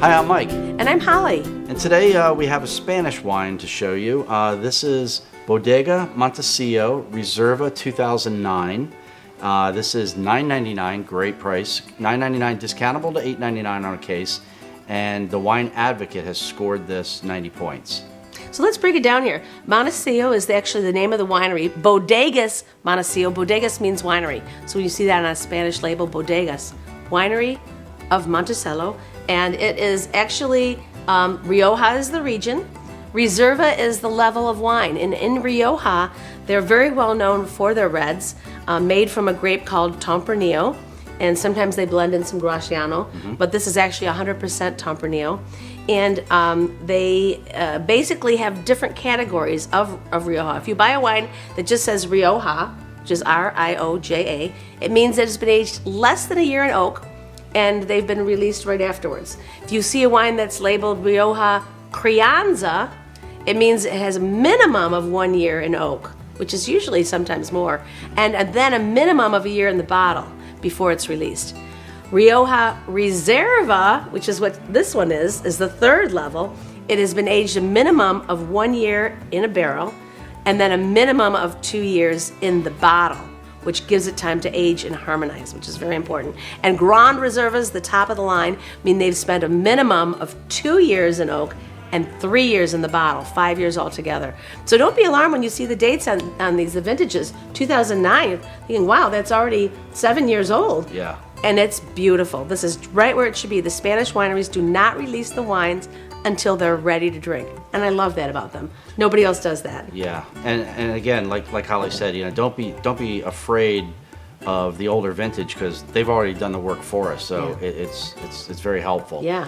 Hi, I'm Mike. And I'm Holly. And today we have a Spanish wine to show you. This is Bodega Montecillo Reserva 2009. This is $9.99, great price. $9.99 discountable to $8.99 on a case. And the Wine Advocate has scored this 90 points. So let's break it down here. Montecillo is actually the name of the winery. Bodegas Montecillo. Bodegas means winery. So when you see that on a Spanish label, Bodegas, Winery of Montecillo. And it is actually, Rioja is the region. Reserva is the level of wine. And in Rioja, they're very well known for their reds, made from a grape called Tempranillo. And sometimes they blend in some Graciano, but this is actually 100% Tempranillo. And they basically have different categories of Rioja. If you buy a wine that just says Rioja, which is R-I-O-J-A, it means that it's been aged less than a year in oak, and they've been released right afterwards. If you see a wine that's labeled Rioja Crianza, it means it has a minimum of 1 year in oak, which is usually sometimes more, and then a minimum of a year in the bottle before it's released. Rioja Reserva, which is what this one is the third level. It has been aged a minimum of 1 year in a barrel, and then a minimum of 2 years in the bottle, which gives it time to age and harmonize, which is very important. And Grand Reservas, the top of the line, mean they've spent a minimum of 2 years in oak and 3 years in the bottle, 5 years altogether. So don't be alarmed when you see the dates on these, the vintages. 2009, you're thinking, wow, that's already 7 years old. Yeah. And it's beautiful. This is right where it should be. The Spanish wineries do not release the wines until they're ready to drink. And I love that about them. Nobody else does that. Yeah, and again, like Holly said, don't be afraid of the older vintage because they've already done the work for us. So Yeah. it's very helpful. Yeah.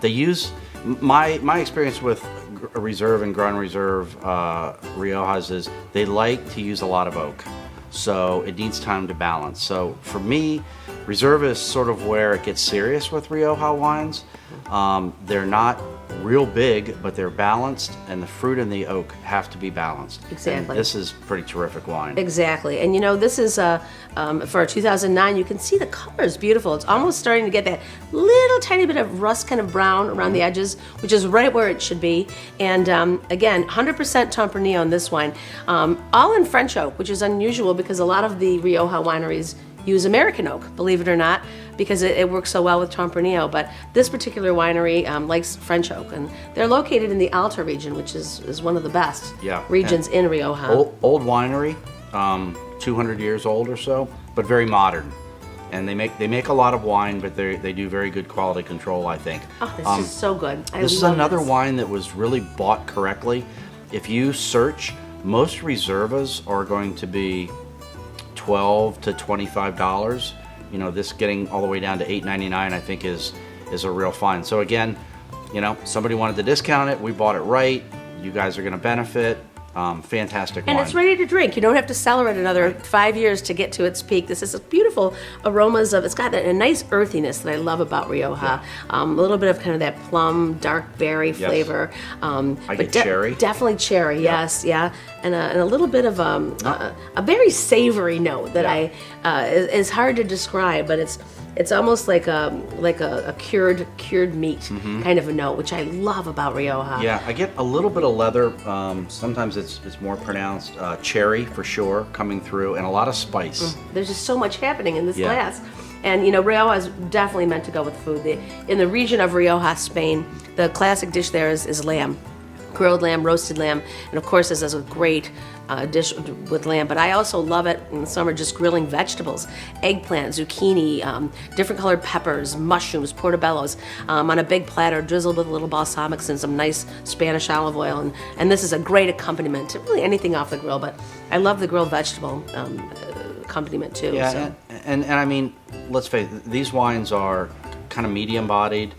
They use my experience with Reserve and Grand Reserve Riojas is they like to use a lot of oak, so it needs time to balance. So for me, Reserve is sort of where it gets serious with Rioja wines. They're not real big, but they're balanced, and the fruit and the oak have to be balanced. Exactly. And this is pretty terrific wine. Exactly. And this is for 2009. You can see the color is beautiful. It's almost starting to get that little tiny bit of rust kind of brown around the edges, which is right where it should be. And again, 100% Tempranillo on this wine. All in French oak, which is unusual because a lot of the Rioja wineries use American oak, believe it or not, because it works so well with Tempranillo. But this particular winery likes French oak, and they're located in the Alta region, which is one of the best regions in Rioja. Old winery, 200 years old or so, but very modern. And they make a lot of wine, but they do very good quality control, I think. Oh, this is so good. This is another wine that was really bought correctly. If you search, most Reservas are going to be $12 to $25. This getting all the way down to $8.99, I think is a real find. So again, somebody wanted to discount it. We bought it right. You guys are going to benefit. Fantastic wine. And it's ready to drink. You don't have to cellar it another 5 years to get to its peak. This is beautiful aromas of. It's got a nice earthiness that I love about Rioja. A little bit of kind of that plum, dark berry flavor. I get cherry. Definitely cherry. Yes, yeah, and a little bit of a very savory note that is hard to describe, but it's almost like a cured meat kind of a note, which I love about Rioja. Yeah, I get a little bit of leather. Sometimes it's more pronounced. Cherry for sure coming through, and a lot of spice. There's just so much happening in this glass. And Rioja is definitely meant to go with food. In the region of Rioja, Spain, the classic dish there is lamb. Grilled lamb, roasted lamb, and of course this is a great dish with lamb. But I also love it in the summer just grilling vegetables, eggplant, zucchini, different colored peppers, mushrooms, portobellos on a big platter, drizzled with a little balsamics and some nice Spanish olive oil. And this is a great accompaniment to really anything off the grill, but I love the grilled vegetable accompaniment too. Yeah, so. and I mean, let's face it, these wines are kind of medium bodied.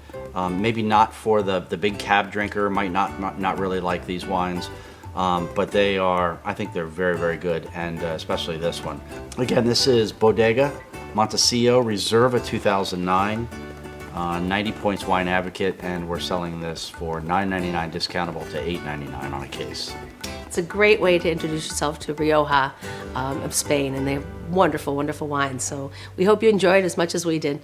Maybe not for the big cab drinker, might not really like these wines, but I think they're very, very good, and especially this one. Again, this is Bodega Montecillo Reserva 2009, 90 points Wine Advocate, and we're selling this for $9.99 discountable to $8.99 on a case. It's a great way to introduce yourself to Rioja of Spain, and they have wonderful, wonderful wines. So we hope you enjoyed as much as we did.